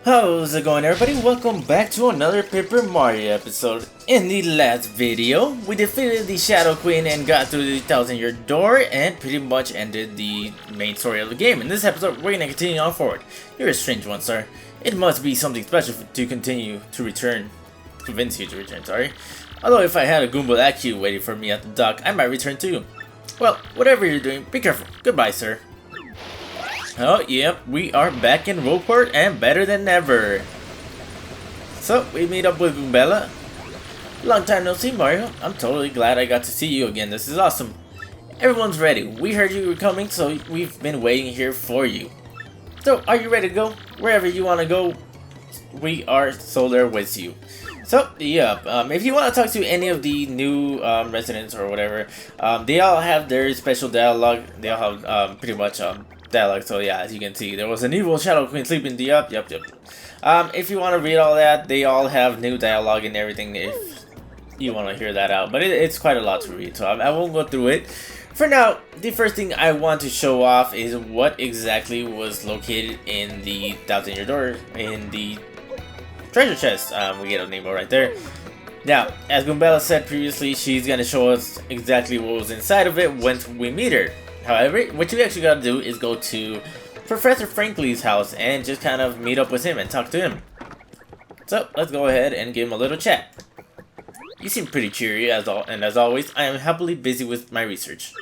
How's it going, everybody? Welcome back to another Paper Mario episode. In the last video, we defeated the Shadow Queen and got through the 1,000-year door and pretty much ended the main story of the game. In this episode, we're gonna continue on forward. You're a strange one, sir. It must be something special to continue to return. Convince you to return, sorry. Although if I had a Goombella queue waiting for me at the dock, I might return too. Well, whatever you're doing, be careful. Goodbye, sir. Oh, yep, we are back in Rogueport and better than ever. So, we meet up with Goombella. Long time no see, Mario. I'm totally glad I got to see you again. This is awesome. Everyone's ready. We heard you were coming, so we've been waiting here for you. So, are you ready to go? Wherever you want to go, we are so there with you. So, yeah, if you want to talk to any of the new residents or whatever, they all have their special dialogue. They all have pretty much dialogue. So yeah, as you can see, there was an evil Shadow Queen sleeping. Yep. If you want to read all that, they all have new dialogue and everything if you want to hear that out. But it's quite a lot to read, so I won't go through it. For now, the first thing I want to show off is what exactly was located in the 1,000-year door in the treasure chest. We get a name right there. Now, as Goombella said previously, she's gonna show us exactly what was inside of it once we meet her. However, what you actually gotta do is go to Professor Frankley's house and just kind of meet up with him and talk to him. So, let's go ahead and give him a little chat. You seem pretty cheery, and as always, I am happily busy with my research.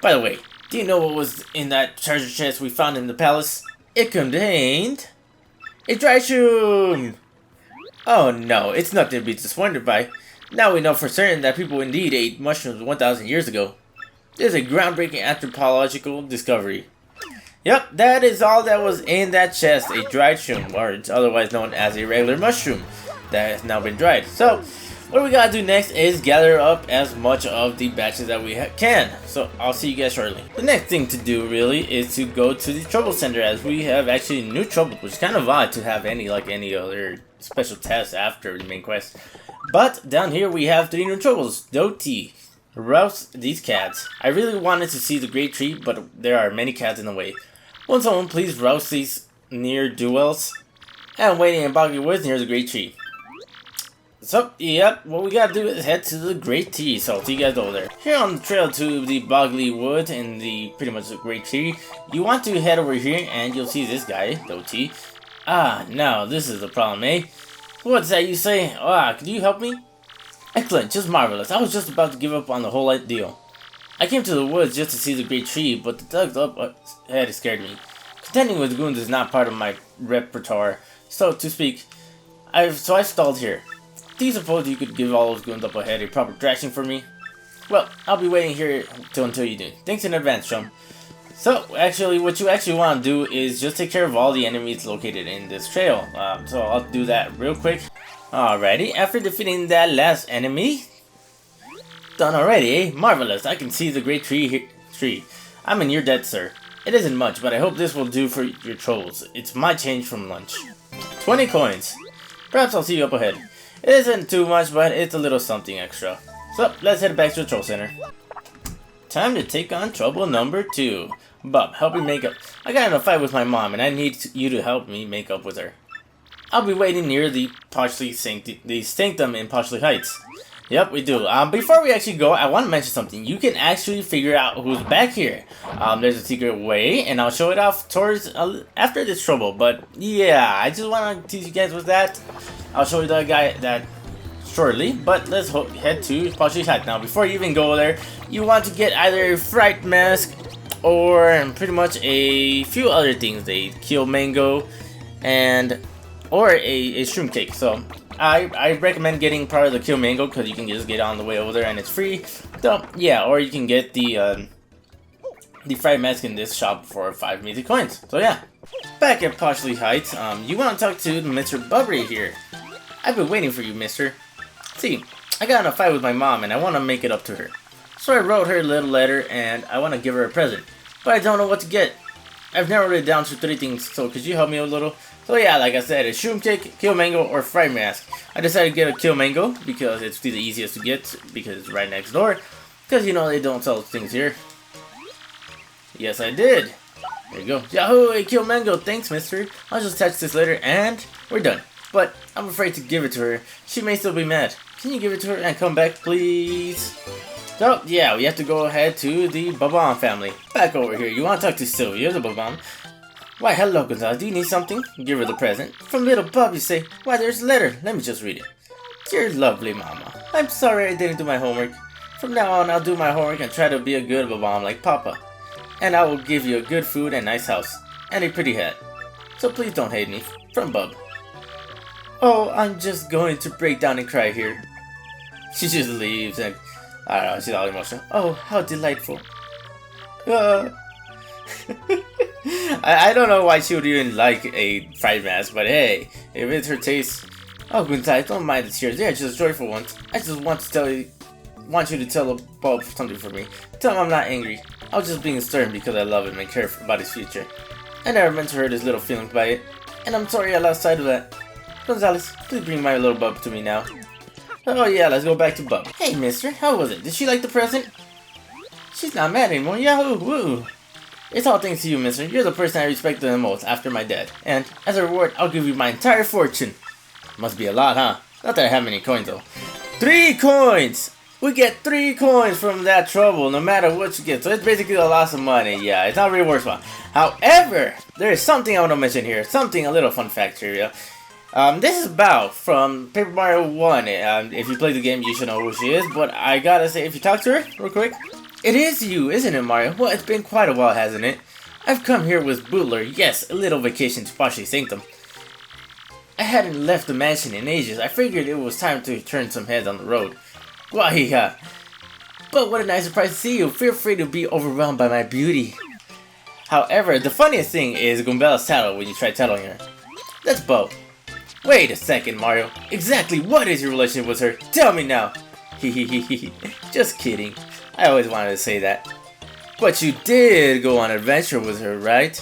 By the way, do you know what was in that treasure chest we found in the palace? It contained a Dried Shroom! Oh no, it's nothing to be disappointed by. Now we know for certain that people indeed ate mushrooms 1,000 years ago. This is a groundbreaking anthropological discovery. Yep, that is all that was in that chest, a dried shroom, or it's otherwise known as a regular mushroom that has now been dried. So, what we gotta do next is gather up as much of the batches that we can. So, I'll see you guys shortly. The next thing to do, really, is to go to the Trouble Center, as we have actually new troubles, which is kind of odd to have any other special tests after the main quest. But, down here we have 3 new troubles. Doty. Rouse these cats. I really wanted to see the great tree, but there are many cats in the way. Won't someone please rouse these near duels? I'm waiting in Boggy Woods near the great tree. So, yep, what we gotta do is head to the great tree, so I'll see you guys over there. Here on the trail to the Boggy Woods and the pretty much the great tree, you want to head over here and you'll see this guy, Doty. Ah, now this is the problem, eh? What's that you say? Ah, could you help me? Excellent, just marvelous. I was just about to give up on the whole deal. I came to the woods just to see the great tree, but the thugs up ahead scared me. Contending with goons is not part of my repertoire, so to speak. I stalled here. Do you suppose you could give all those goons up ahead a proper thrashing for me? Well, I'll be waiting here until you do. Thanks in advance, chum. So, actually, what you actually want to do is just take care of all the enemies located in this trail. So I'll do that real quick. Alrighty, after defeating that last enemy. Done already, eh? Marvelous, I can see the great tree. I'm in your debt, sir. It isn't much, but I hope this will do for your troubles. It's my change from lunch. 20 coins. Perhaps I'll see you up ahead. It isn't too much, but it's a little something extra. So, let's head back to the Troll Center. Time to take on trouble number 2. Bub, help me make up. I got in a fight with my mom, and I need you to help me make up with her. I'll be waiting near the Sanctum in Poshley Heights. Yep, we do. Before we actually go, I want to mention something. You can actually figure out who's back here. There's a secret way, and I'll show it off towards after this trouble. But yeah, I just want to teach you guys with that. I'll show you that shortly. But let's head to Poshley Heights now. Before you even go there, you want to get either a fright mask or pretty much a few other things. A kill mango or a shroom cake. So I recommend getting part of the kill mango because you can just get on the way over there and it's free. So yeah, or you can get the fried mask in this shop for 5 measly coins. So yeah, back at Poshley Heights, you want to talk to Mr. Bubbery here. I've been waiting for you, mister. See, I got in a fight with my mom and I want to make it up to her. So I wrote her a little letter and I want to give her a present, but I don't know what to get. I've narrowed it down to 3 things, so could you help me a little? So yeah, like I said, a shroom cake, kill mango, or fried mask. I decided to get a kill mango because it's the easiest to get because it's right next door. Because you know they don't sell things here. Yes, I did. There you go. Yahoo! A kill mango. Thanks, mister. I'll just attach this later and we're done. But I'm afraid to give it to her. She may still be mad. Can you give it to her and come back, please? So, yeah, we have to go ahead to the Bub-ulber family. Back over here. You want to talk to Sylvia, the Bub-ulber? Why, hello, Gonzalo. Do you need something? Give her the present. From little Bub, you say. Why, there's a letter. Let me just read it. Dear lovely mama, I'm sorry I didn't do my homework. From now on, I'll do my homework and try to be a good Bub-ulber like Papa. And I will give you a good food and nice house. And a pretty hat. So please don't hate me. From Bub. Oh, I'm just going to break down and cry here. She just leaves and, I don't know, she's all emotional. Oh, how delightful. I don't know why she would even like a fried mask, but hey, if it's her taste. Oh, Guntai, don't mind the tears. They're just joyful ones. I just want you to tell Bob something for me. Tell him I'm not angry. I was just being stern because I love him and care about his future. I never meant to hurt his little feelings by it, and I'm sorry I lost sight of that. Gonzales, please bring my little Bub to me now. Oh yeah, let's go back to Bub. Hey mister, how was it? Did she like the present? She's not mad anymore, yahoo, woo! It's all thanks to you, mister. You're the person I respect the most after my dad. And, as a reward, I'll give you my entire fortune. Must be a lot, huh? Not that I have many coins though. 3 coins! We get 3 coins from that trouble, no matter what you get. So it's basically a loss of money. Yeah, it's not really worthwhile. However, there is something I want to mention here. A little fun fact here, yeah. This is Bao from Paper Mario 1. If you play the game, you should know who she is. But I gotta say, if you talk to her real quick, it is you, isn't it, Mario? Well, it's been quite a while, hasn't it? I've come here with Bootler. Yes, a little vacation to Poshley Sanctum. I hadn't left the mansion in ages. I figured it was time to turn some heads on the road. Why, yeah. But what a nice surprise to see you. Feel free to be overwhelmed by my beauty. However, the funniest thing is Goombella's title when you try telling her. That's Bo. Wait a second, Mario. Exactly what is your relationship with her? Tell me now. Hehehehe. Just kidding. I always wanted to say that. But you did go on an adventure with her, right?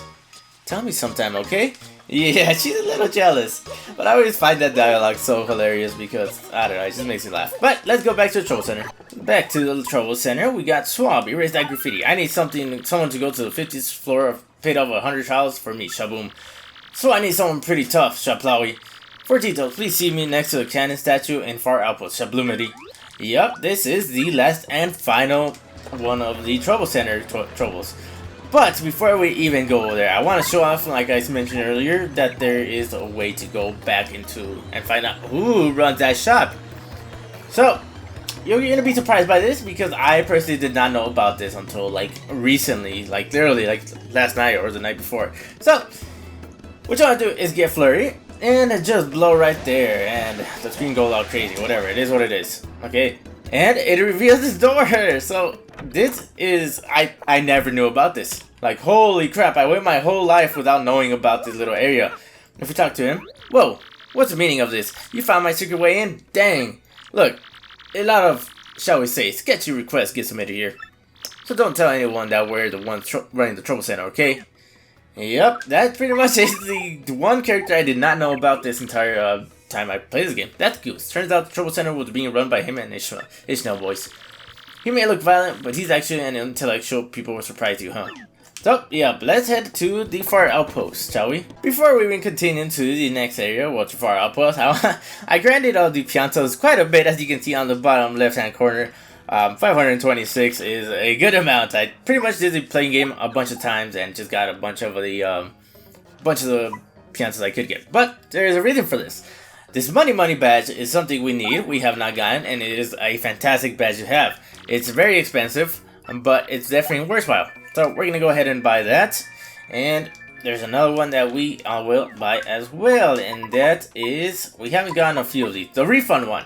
Tell me sometime, okay? Yeah, she's a little jealous. But I always find that dialogue so hilarious because, I don't know, it just makes me laugh. But let's go back to the Trouble Center. Back to the Trouble Center, we got Swab. Erase that graffiti. I need someone to go to the 50th floor of paid over 100 trials for me, Shaboom. So I need someone pretty tough, Shaplawi. For details, please see me next to the cannon statue in Far Outpost, Shablumity. Yup, this is the last and final one of the Trouble Center troubles. But before we even go over there, I want to show off, like I mentioned earlier, that there is a way to go back into and find out who runs that shop. So, you're going to be surprised by this because I personally did not know about this until like recently, like literally like last night or the night before. So, what you want to do is get Flurry and just blow right there and the screen goes all crazy, whatever, it is what it is, okay? And it reveals this door, so this is, I never knew about this. Like, holy crap, I went my whole life without knowing about this little area. If we talk to him, whoa, what's the meaning of this? You found my secret way in? Dang. Look, a lot of, shall we say, sketchy requests get submitted here. So don't tell anyone that we're the ones running the Trouble Center, okay? Yep, that pretty much is the one character I did not know about this entire time I played this game. That's Goose. Turns out the Trouble Center was being run by him and Ishmael boys. He may look violent, but he's actually an intellectual. People will surprise you, huh? So, yeah, let's head to the Far Outpost, shall we? Before we even continue to the next area, what's the Far Outpost? I granted all the piantos quite a bit, as you can see on the bottom left-hand corner. 526 is a good amount. I pretty much did the playing game a bunch of times and just got a bunch of the piantos I could get. But there is a reason for this. This money badge is something we need, we have not gotten, and it is a fantastic badge to have. It's very expensive, but it's definitely worthwhile. So we're gonna go ahead and buy that. And there's another one that we will buy as well, and that is, we haven't gotten a few of these. The Refund one.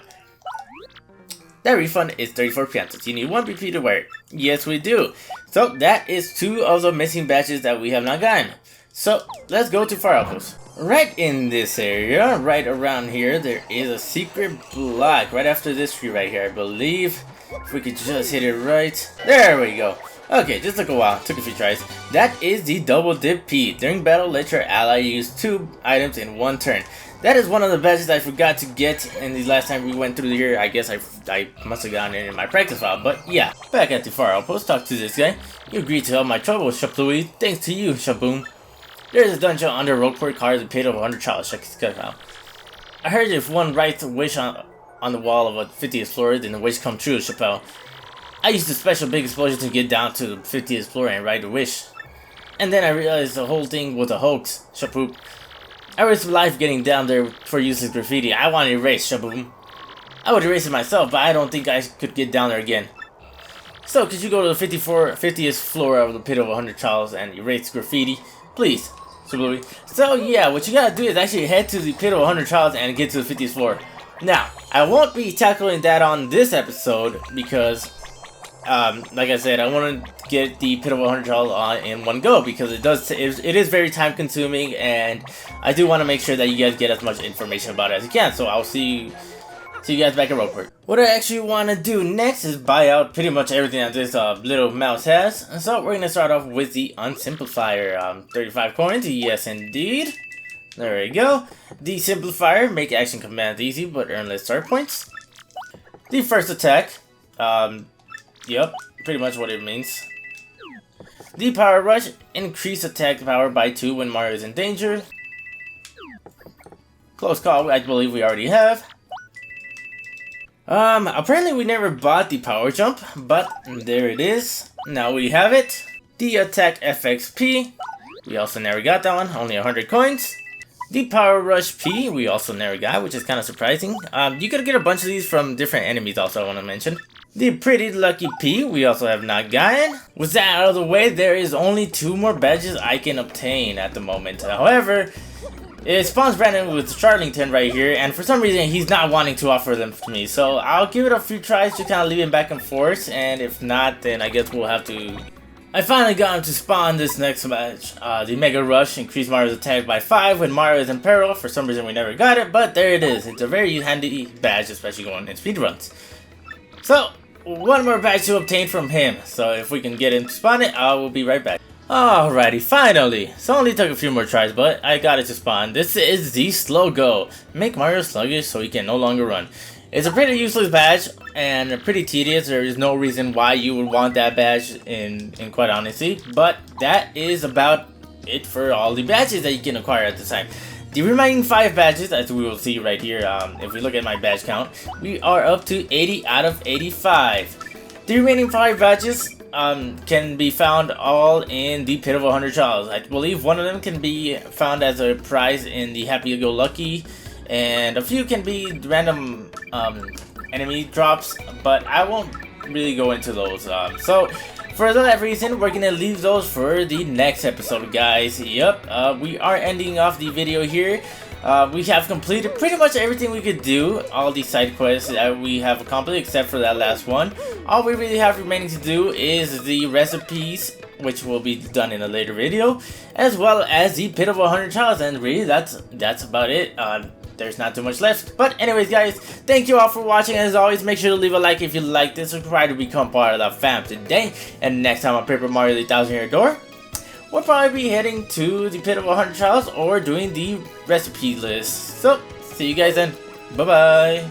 That Refund is 34 piantos. You need 1 BP to wear it. Yes, we do. So that is 2 of the missing badges that we have not gotten. So let's go to Far Outpost. Right in this area, right around here, there is a secret block right after this tree right here, I believe. If we could just hit it right. There we go. Okay, this took a while, took a few tries. That is the Double Dip P. During battle, let your ally use 2 items in 1 turn. That is one of the badges I forgot to get in the last time we went through here. I guess I must have gotten it in my practice file, but yeah. Back at the far outpost, talk to this guy. You agreed to help my trouble, Shaplooey. Thanks to you, Shaboom. There is a dungeon under Rogueport cards a pit of 100 chalice. Check this out. I heard if one writes a wish on the wall of a 50th floor, then the wish come true, Chappelle. I used a special big explosion to get down to the 50th floor and write a wish. And then I realized the whole thing was a hoax, Shapoop. I risked my life getting down there for useless graffiti. I want to erase, Shaboom. I would erase it myself, but I don't think I could get down there again. So, could you go to the 50th floor of the pit of 100 chalice and erase graffiti? Please, Shaboom. So, yeah, what you gotta do is actually head to the pit of 100 chalice and get to the 50th floor. Now, I won't be tackling that on this episode because like I said, I want to get the Pit of 100 Chalice on in one go because it is very time consuming, and I do want to make sure that you guys get as much information about it as you can. So I'll see you guys back at Rogueport. What I actually want to do next is buy out pretty much everything that this little mouse has. And so we're gonna start off with the Unsimplifier. 35 coins, yes indeed. There we go. The Simplifier, make action commands easy but earn less start points. The first attack, yep, pretty much what it means. The Power Rush, increase attack power by 2 when Mario is in danger. Close call, I believe we already have. Apparently we never bought the Power Jump, but there it is. Now we have it. The Attack FXP, we also never got that one, only 100 coins. The Power Rush P, we also never got, which is kind of surprising. You could get a bunch of these from different enemies also, I want to mention. The Pretty Lucky P, we also have not gotten. With that out of the way, there is only 2 more badges I can obtain at the moment. However, it spawns Brandon with Charlington right here, and for some reason he's not wanting to offer them to me. So I'll give it a few tries to kind of leave him back and forth, and if not, then I guess we'll have to... I finally got him to spawn this next match. The Mega Rush, increase Mario's attack by 5 when Mario is in peril. For some reason we never got it, but there it is. It's a very handy badge, especially going in speedruns. So, 1 more badge to obtain from him. So if we can get him to spawn it, I will be right back. Alrighty, finally. So only took a few more tries, but I got it to spawn. This is the Slow Go. Make Mario sluggish so he can no longer run. It's a pretty useless badge and pretty tedious. There is no reason why you would want that badge in quite honesty. But that is about it for all the badges that you can acquire at this time. The remaining 5 badges, as we will see right here, if we look at my badge count, we are up to 80 out of 85. The remaining 5 badges can be found all in the Pit of 100 Chalice. I believe one of them can be found as a prize in the Happy-Go-Lucky, and a few can be random enemy drops, but I won't really go into those. So for that reason, we're gonna leave those for the next episode, guys. Yep, we are ending off the video here. We have completed pretty much everything we could do, all the side quests that we have accomplished except for that last one. All we really have remaining to do is the recipes, which will be done in a later video, as well as the Pit of 100 Chalice, and really that's about it. There's not too much left. But anyways, guys, thank you all for watching. As always, make sure to leave a like if you liked this, subscribe to become part of the fam today. And next time on Paper Mario the 1000-Year Door, we'll probably be heading to the Pit of 100 Chalice or doing the recipe list. So, see you guys then. Bye-bye.